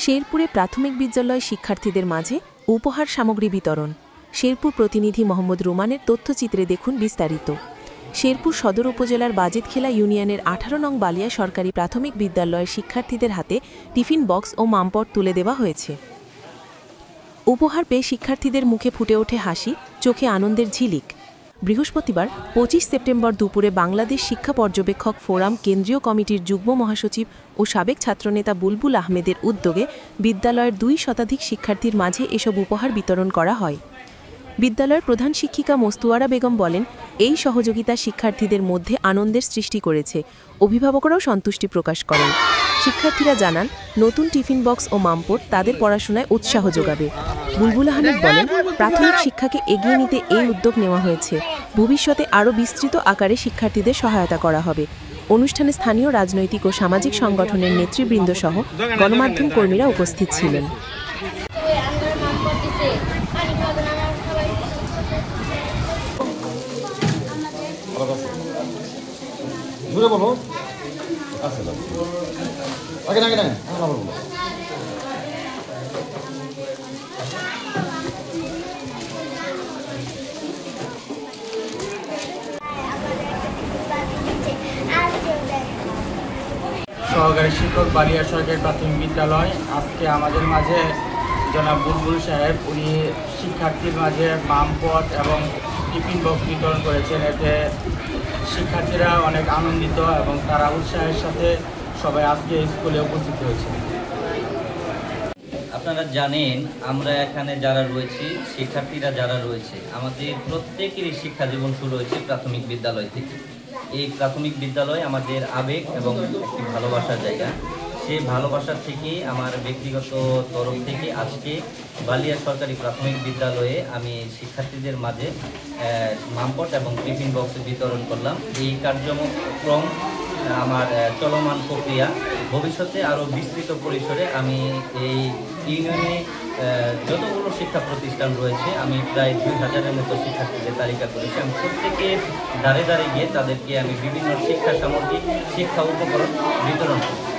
শেরপুরে প্রাথমিক বিদ্যালয় শিক্ষার্থীদের মাঝে উপহার সামগ্রী বিতরণ। শেরপুর প্রতিনিধি মোহাম্মদ রুমানের তথ্যচিত্রে দেখুন বিস্তারিত। শেরপুর সদর উপজেলার বাজেতখেলা ইউনিয়নের ১৮ নং বালিয়া সরকারি প্রাথমিক বিদ্যালয়ের শিক্ষার্থীদের হাতে টিফিন বক্স ও মামপট তুলে দেওয়া হয়েছে। উপহার পেয়ে শিক্ষার্থীদের মুখে ফুটে ওঠে হাসি, চোখে আনন্দের ঝিলিক। বৃহস্পতিবার ২৫ সেপ্টেম্বর দুপুরে বাংলাদেশ শিক্ষা পর্যবেক্ষক ফোরাম কেন্দ্রীয় কমিটির যুগ্ম মহাসচিব ও সাবেক ছাত্রনেতা বুলবুল আহমেদের উদ্যোগে বিদ্যালয়ের ২ শতাধিক শিক্ষার্থীর মাঝে এসব উপহার বিতরণ করা হয়। বিদ্যালয়ের প্রধান শিক্ষিকা মোস্তুয়ারা বেগম বলেন, এই সহযোগিতা শিক্ষার্থীদের মধ্যে আনন্দের সৃষ্টি করেছে। অভিভাবকরাও সন্তুষ্টি প্রকাশ করেন। শিক্ষার্থীরা জানান, নতুন টিফিন বক্স ও মামপট তাদের পড়াশোনায় উৎসাহ যোগাবে। বুলবুল আহমেদ বলেন, প্রাথমিক শিক্ষাকে এগিয়ে নিতে এই উদ্যোগ নেওয়া হয়েছে। ভবিষ্যতে আরও বিস্তৃত আকারে শিক্ষার্থীদের সহায়তা করা হবে। অনুষ্ঠানে স্থানীয় রাজনৈতিক ও সামাজিক সংগঠনের নেতৃবৃন্দ সহ গণমাধ্যম কর্মীরা উপস্থিত ছিলেন। সহকারী শিক্ষক বালিয়া সরকারি প্রাথমিক বিদ্যালয়। আজকে আমাদের মাঝে জনাব বুলবুল সাহেব উনি শিক্ষার্থীর মাঝে মামপট এবং টিফিন বক্স বিতরণ করেছেন। এতে শিক্ষার্থীরা অনেক আনন্দিত এবং তারা উৎসাহের সাথে সবাই আজকে স্কুলে উপস্থিত হয়েছে। আপনারা জানেন, আমরা এখানে যারা রয়েছি, শিক্ষার্থীরা যারা রয়েছে, আমাদের প্রত্যেকেরই শিক্ষা জীবন শুরু হয়েছে প্রাথমিক বিদ্যালয় থেকে। এই প্রাথমিক বিদ্যালয় আমাদের আবেগ এবং একটি ভালোবাসার জায়গা। সেই ভালোবাসার থেকে আমার ব্যক্তিগত তরফ থেকে আজকে বালিয়া সরকারি প্রাথমিক বিদ্যালয়ে আমি শিক্ষার্থীদের মাঝে মামপট এবং টিফিন বক্স বিতরণ করলাম। এই কার্যক্রম আমার চলমান প্রক্রিয়া। ভবিষ্যতে আরও বিস্তৃত পরিসরে আমি এই ইউনিয়নে যতগুলো শিক্ষা প্রতিষ্ঠান রয়েছে, আমি প্রায় ২,০০০-এর মতো শিক্ষার্থীদের তালিকা করেছি। আমি প্রত্যেকে দাঁড়ে দাঁড়িয়ে গিয়ে তাদেরকে আমি বিভিন্ন শিক্ষা সামগ্রী, শিক্ষা উপকরণ বিতরণ করি।